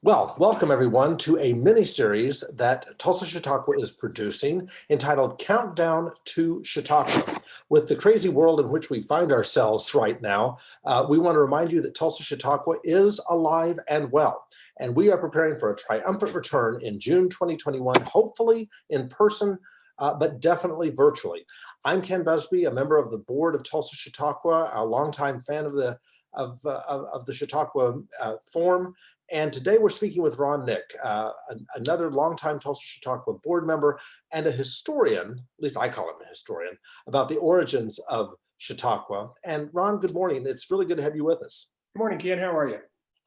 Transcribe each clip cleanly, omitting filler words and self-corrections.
Well, welcome everyone to a mini-series that Tulsa Chautauqua is producing entitled Countdown to Chautauqua. With the crazy world in which we find ourselves right now, we want to remind you that Tulsa Chautauqua is alive and well, and we are preparing for a triumphant return in June 2021, hopefully in person, but definitely virtually. I'm Ken Busby, a member of the board of Tulsa Chautauqua, a longtime fan of the Chautauqua Forum. And today we're speaking with Ron Nick, another longtime Tulsa Chautauqua board member and a historian, at least I call him a historian, about the origins of Chautauqua. And Ron, good morning. It's really good to have you with us. Good morning, Ken. How are you?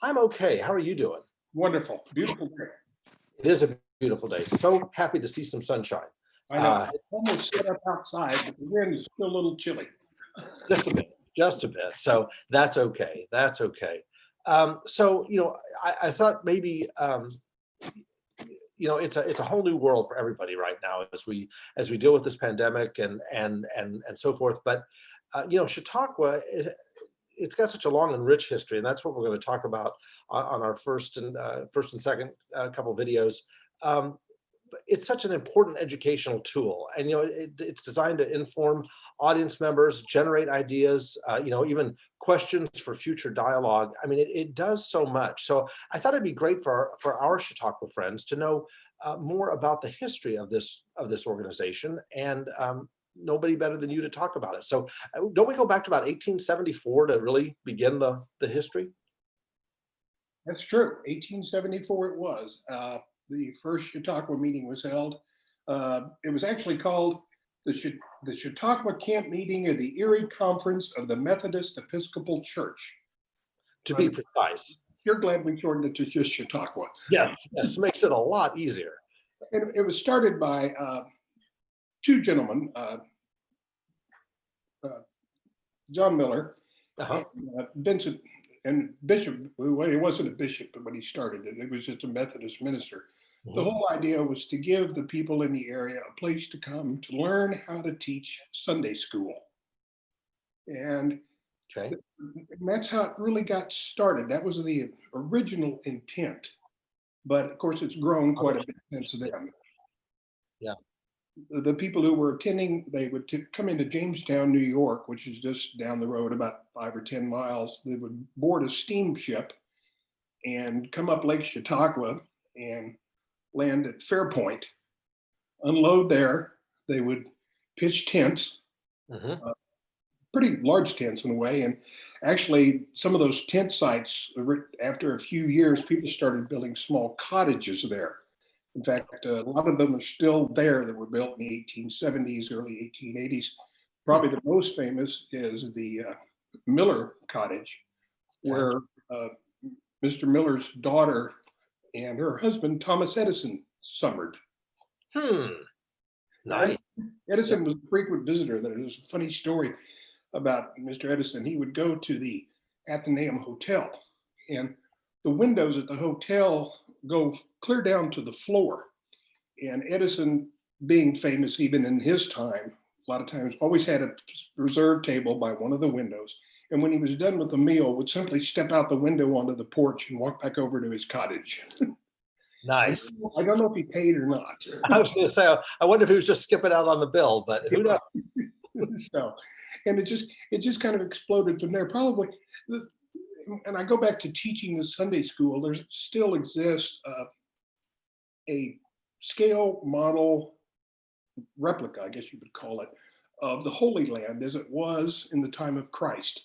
I'm okay. How are you doing? Wonderful. Beautiful day. It is a beautiful day. So happy to see some sunshine. I know. It's almost set up outside, but the wind is still a little chilly. Just a bit. So that's okay. That's okay. So, I thought maybe, it's a whole new world for everybody right now as we deal with this pandemic and so forth. But, Chautauqua, it's got such a long and rich history, and that's what we're going to talk about on our first and second couple videos. It's such an important educational tool, and it's designed to inform audience members, generate ideas, even questions for future dialogue. I mean, it does so much. So I thought it'd be great for our Chautauqua friends to know more about the history of this organization, and nobody better than you to talk about it. So don't we go back to about 1874 to really begin the history? That's true. 1874 it was. The first Chautauqua meeting was held. It was actually called the Chautauqua Camp Meeting of the Erie Conference of the Methodist Episcopal Church. To be precise. You're glad we shortened it to just Chautauqua. Yes, makes it a lot easier. And it was started by two gentlemen, John Miller, and Vincent, and Bishop. Well, he wasn't a bishop when he started it. It was just a Methodist minister. The whole idea was to give the people in the area a place to come to learn how to teach Sunday school. And that's how it really got started. That was the original intent. But of course, it's grown quite a bit since then. Yeah. The people who were attending, they would come into Jamestown, New York, which is just down the road about 5 or 10 miles. They would board a steamship and come up Lake Chautauqua and land at Fairpoint, unload there. They would pitch tents, pretty large tents in a way. And actually, some of those tent sites, after a few years, people started building small cottages there. In fact, a lot of them are still there that were built in the 1870s, early 1880s. Probably the most famous is the Miller Cottage, where Mr. Miller's daughter and her husband, Thomas Edison, summered. Nice. Edison was a frequent visitor. There's a funny story about Mr. Edison. He would go to the Athenaeum Hotel, and the windows at the hotel go clear down to the floor. And Edison, being famous even in his time, a lot of times always had a reserved table by one of the windows. And when he was done with the meal, would simply step out the window onto the porch and walk back over to his cottage. Nice. I don't know if he paid or not. I was going to say, I wonder if he was just skipping out on the bill, but who knows? So, and it just kind of exploded from there. Probably, and I go back to teaching the Sunday school. There still exists a scale model replica, I guess you would call it, of the Holy Land as it was in the time of Christ.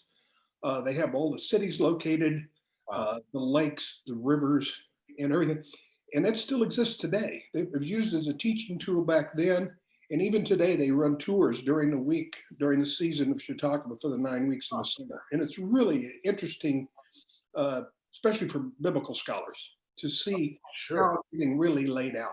They have all the cities located, the lakes, the rivers, and everything. And that still exists today. It was used as a teaching tool back then. And even today, they run tours during the week, during the season of Chautauqua for the 9 weeks in the summer. And it's really interesting, especially for biblical scholars, to see how everything really laid out.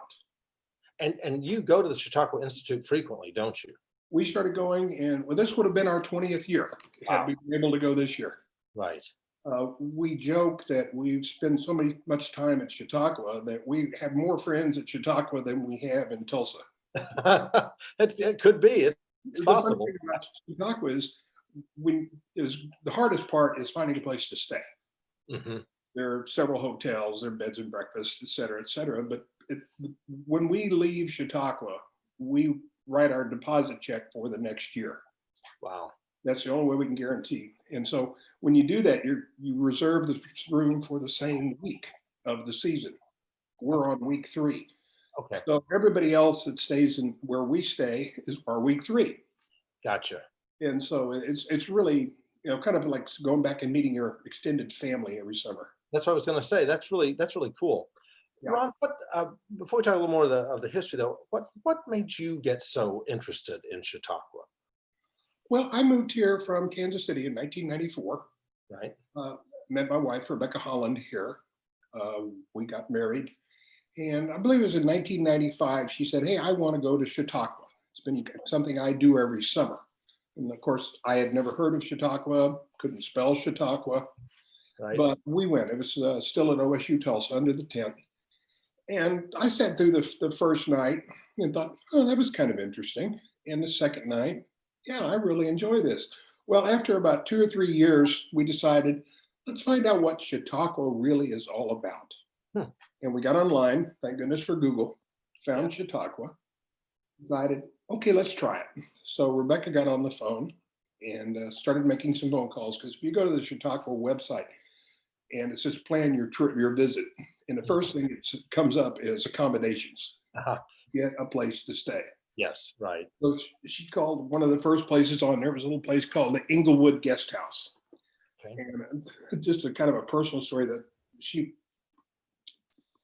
And you go to the Chautauqua Institute frequently, don't you? We started going, and well, this would have been our 20th year had we been able to go this year. Right. We joke that we've spent so much time at Chautauqua that we have more friends at Chautauqua than we have in Tulsa. It could be. It's possible. Chautauqua is the hardest part is finding a place to stay. There are several hotels, there are beds and breakfasts, et cetera, et cetera. But when we leave Chautauqua, we write our deposit check for the next year. Wow. That's the only way we can guarantee. And so when you do that, you reserve the room for the same week of the season. We're on week 3. Okay. So everybody else that stays in where we stay is our week 3. Gotcha. And so it's really, kind of like going back and meeting your extended family every summer. That's what I was going to say. That's really cool. Yeah. Ron, before we talk a little more of the history, though, what made you get so interested in Chautauqua? Well, I moved here from Kansas City in 1994. Right. Met my wife, Rebecca Holland, here. We got married. And I believe it was in 1995, she said, "Hey, I want to go to Chautauqua. It's been something I do every summer." And of course, I had never heard of Chautauqua, couldn't spell Chautauqua, Right. but we went. It was still at OSU Tulsa under the tent. And I sat through the first night and thought, oh, that was kind of interesting. And the second night, yeah, I really enjoy this. Well, after about 2 or 3 years, we decided, let's find out what Chautauqua really is all about. Hmm. And we got online, thank goodness for Google, found Chautauqua, decided, okay, let's try it. So Rebecca got on the phone and started making some phone calls, because if you go to the Chautauqua website and it says plan your trip, your visit, and the first thing that comes up is accommodations. Uh-huh. Get a place to stay. Yes. Right. So she called one of the first places on there was a little place called the Inglewood Guest House. Okay. And just a kind of a personal story that she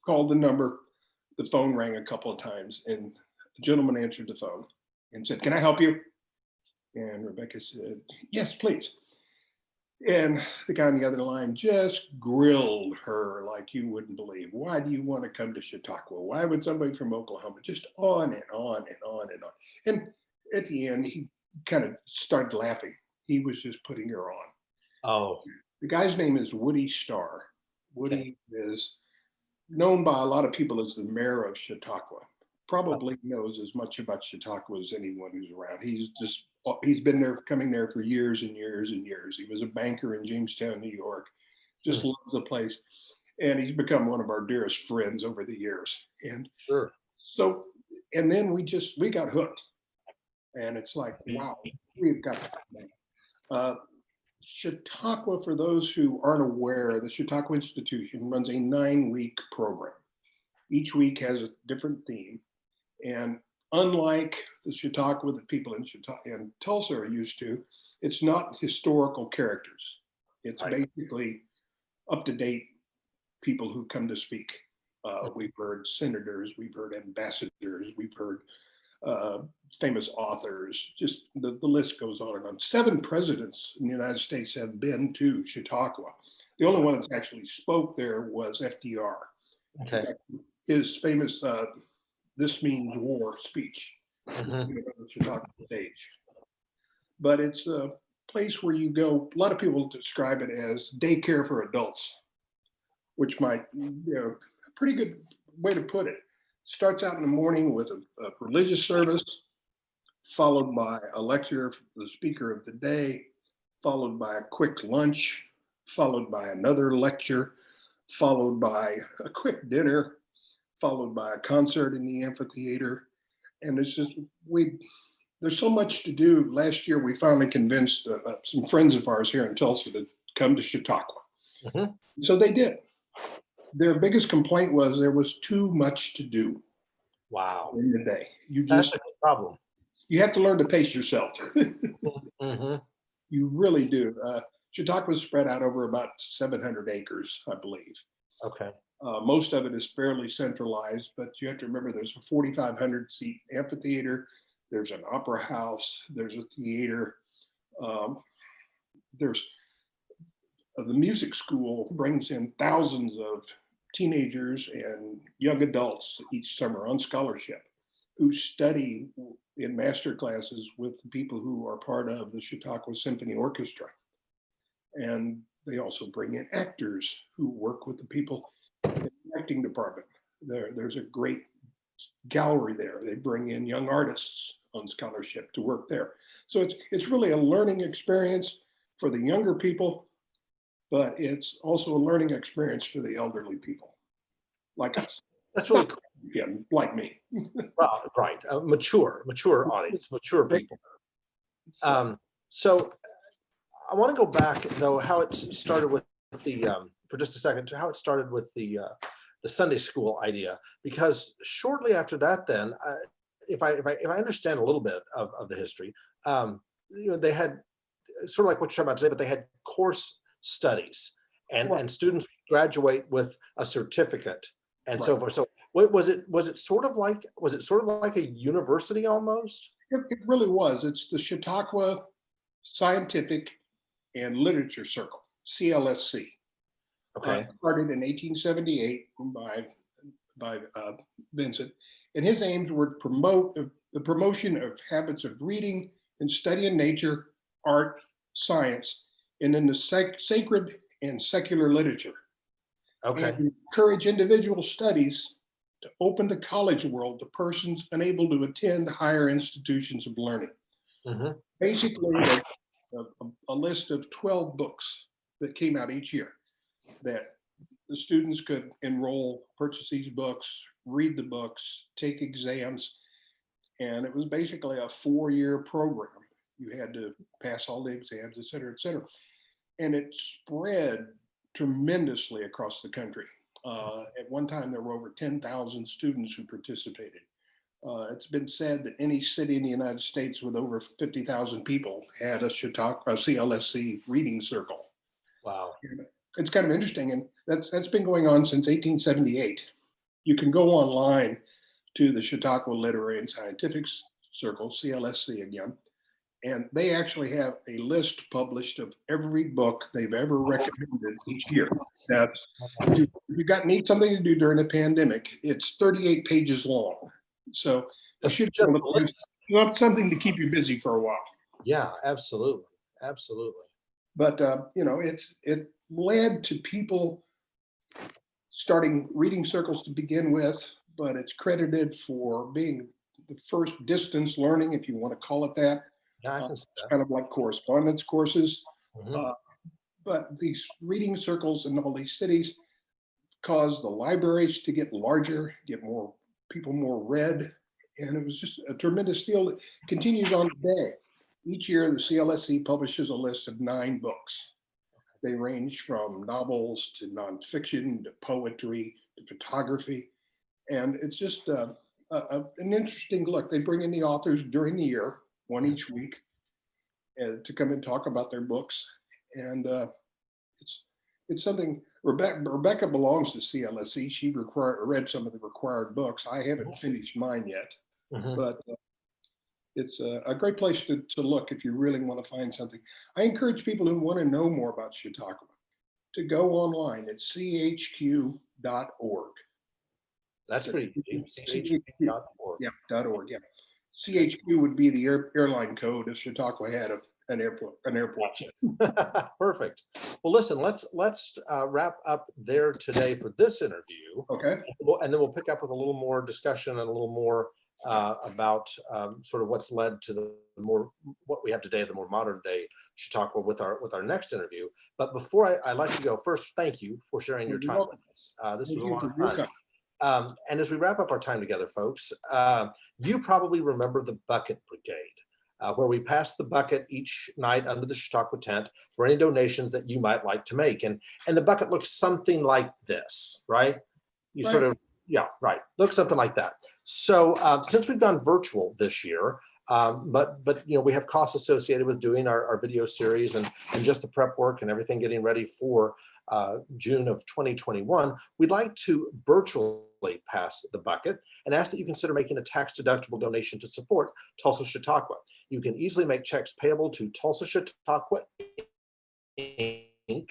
called the number, the phone rang a couple of times, and the gentleman answered the phone and said, "Can I help you?" And Rebecca said, "Yes, please." And the guy on the other line just grilled her like you wouldn't believe. Why do you want to come to Chautauqua? Why would somebody from Oklahoma? Just on and on and on and on. And at the end, he kind of started laughing. He was just putting her on. Oh. The guy's name is Woody Starr. Woody is known by a lot of people as the mayor of Chautauqua. Probably knows as much about Chautauqua as anyone who's around. He's been there, coming there for years and years and years. He was a banker in Jamestown, New York. Just loves the place, and he's become one of our dearest friends over the years. And Sure. so, and then we got hooked, and it's like, wow, we've got Chautauqua. For those who aren't aware, the Chautauqua Institution runs a 9-week program. Each week has a different theme. And unlike the Chautauqua that people in Tulsa are used to, it's not historical characters. It's basically up-to-date people who come to speak. We've heard senators, we've heard ambassadors, we've heard famous authors, just the list goes on and on. 7 presidents in the United States have been to Chautauqua. The only one that's actually spoke there was FDR. Okay. His famous "This Means War" speech Mhm. on the Chautauqua stage. But it's a place where you go. A lot of people describe it as daycare for adults, which might, a pretty good way to put it. Starts out in the morning with a religious service, followed by a lecture from the speaker of the day, followed by a quick lunch, followed by another lecture, followed by a quick dinner, followed by a concert in the amphitheater. And it's just, there's so much to do. Last year, we finally convinced some friends of ours here in Tulsa to come to Chautauqua. Mhm. So they did. Their biggest complaint was there was too much to do Wow. in the day. That's a good problem. You have to learn to pace yourself. Mhm. You really do. Chautauqua is spread out over about 700 acres, I believe. Okay. Most of it is fairly centralized, but you have to remember there's a 4,500 seat amphitheater, there's an opera house, there's a theater, there's the music school brings in thousands of teenagers and young adults each summer on scholarship who study in master classes with the people who are part of the Chautauqua Symphony Orchestra. And they also bring in actors who work with the people in the acting department. There's a great gallery there. They bring in young artists on scholarship to work there. So it's really a learning experience for the younger people, but it's also a learning experience for the elderly people like us. That's really Not cool. again, like me. Right. Mature audience, mature people. So, So I want to go back though, how it started with the for just a second, to how it started with the Sunday school idea, because shortly after that, then if I understand a little bit of the history, they had sort of like what you're talking about today, but they had course studies, right, and students graduate with a certificate and right. so forth. So what was it? Was it sort of like a university almost? It really was. It's the Chautauqua Scientific and Literature Circle, CLSC. Okay. Started in 1878 by Vincent, and his aims were to promote the promotion of habits of reading and studying nature, art, science, and in the sacred and secular literature, Okay. and encourage individual studies to open the college world to persons unable to attend higher institutions of learning. Hmm. Basically, a list of 12 books that came out each year that the students could enroll, purchase these books, read the books, take exams, and it was basically a 4-year program. You had to pass all the exams, et cetera, et cetera. And it spread tremendously across the country. At one time, there were over 10,000 students who participated. It's been said that any city in the United States with over 50,000 people had a Chautauqua CLSC reading circle. Wow. It's kind of interesting, and that's been going on since 1878. You can go online to the Chautauqua Literary and Scientific Circle, CLSC again, and they actually have a list published of every book they've ever recommended each year. That's if you need something to do during the pandemic, it's 38 pages long. So you Just, should be just able to do something to keep you busy for a while. yeah, absolutely. Absolutely. But it led to people starting reading circles to begin with, but it's credited for being the first distance learning, if you want to call it that. Yeah, I can see It's that. kind of like correspondence courses. Mhm. Uh, but these reading circles in all these cities caused the libraries to get larger, get more people more read. And it was just a tremendous deal that continues on today. Each year, the CLSC publishes a list of 9 books. They range from novels to nonfiction to poetry to photography. And it's just an interesting look. They bring in the authors during the year, one Mhm. each week, to come and talk about their books. And it's it's something. Rebecca belongs to CLSC. She read some of the required books. I haven't finished mine yet, Mhm. but it's a great place to look if you really want to find something. I encourage people who want to know more about Chautauqua to go online at chq.org. That's That's pretty easy. CHQ. chq.org. Yeah, .org. Yeah, Okay. CHQ would be the airline code if Chautauqua had an airport. An airport. Perfect. Well, listen, let's wrap up there today for this interview, Okay. and then we'll pick up with a little more discussion and a little more about sort of what's led to the more what we have today, the more modern day Chautauqua with our next interview. But before I let you go, first, thank you for sharing your Well, you're time with welcome. us. This was Thank a you lot for of your fun. time. And as we wrap up our time together, folks, you probably remember the Bucket Brigade, where we pass the bucket each night under the Chautauqua tent for any donations that you might like to make. And the bucket looks something like this, right? You sort Right. of, yeah, right. Looks something like that. So since we've gone virtual this year, but we have costs associated with doing our video series and just the prep work and everything getting ready for June of 2021, we'd like to virtually pass the bucket and ask that you consider making a tax-deductible donation to support Tulsa Chautauqua. You can easily make checks payable to Tulsa Chautauqua Inc.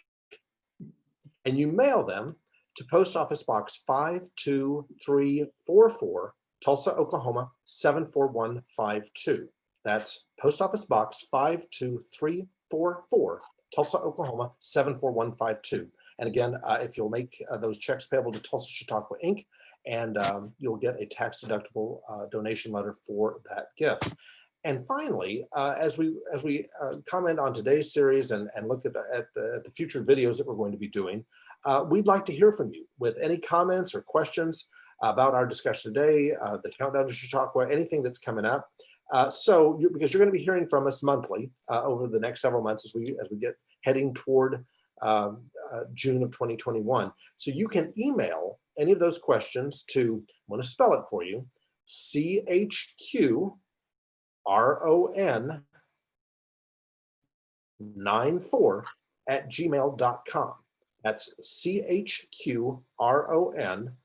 and you mail them to Post Office Box 52344, Tulsa, Oklahoma 74152. That's Post Office Box 52344, Tulsa, Oklahoma 74152. And again, if you'll make those checks payable to Tulsa Chautauqua Inc., and you'll get a tax-deductible donation letter for that gift. And finally, as we comment on today's series and look at the future videos that we're going to be doing, we'd like to hear from you with any comments or questions about our discussion today, the Countdown to Chautauqua, anything that's coming up. Because you're going to be hearing from us monthly over the next several months as we get heading toward June of 2021. So you can email any of those questions to, I'm going to spell it for you, CHQRON94@gmail.com. That's CHQRON.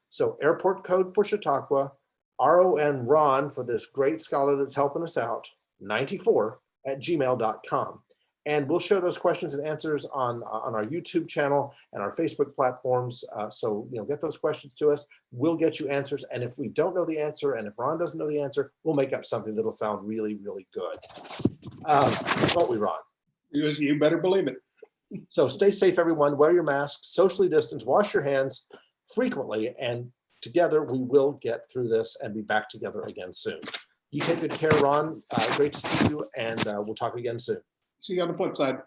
So airport code for Chautauqua, RON, Ron, for this great scholar that's helping us out, 94@gmail.com. And we'll share those questions and answers on our YouTube channel and our Facebook platforms. So, get those questions to us. We'll get you answers. And if we don't know the answer, and if Ron doesn't know the answer, we'll make up something that'll sound really, really good. Won't we, Ron? You better believe it. So stay safe, everyone. Wear your mask, socially distance, wash your hands frequently, and together we will get through this and be back together again soon. You take good care, Ron. Great to see you, and we'll talk again soon. See you on the flip side.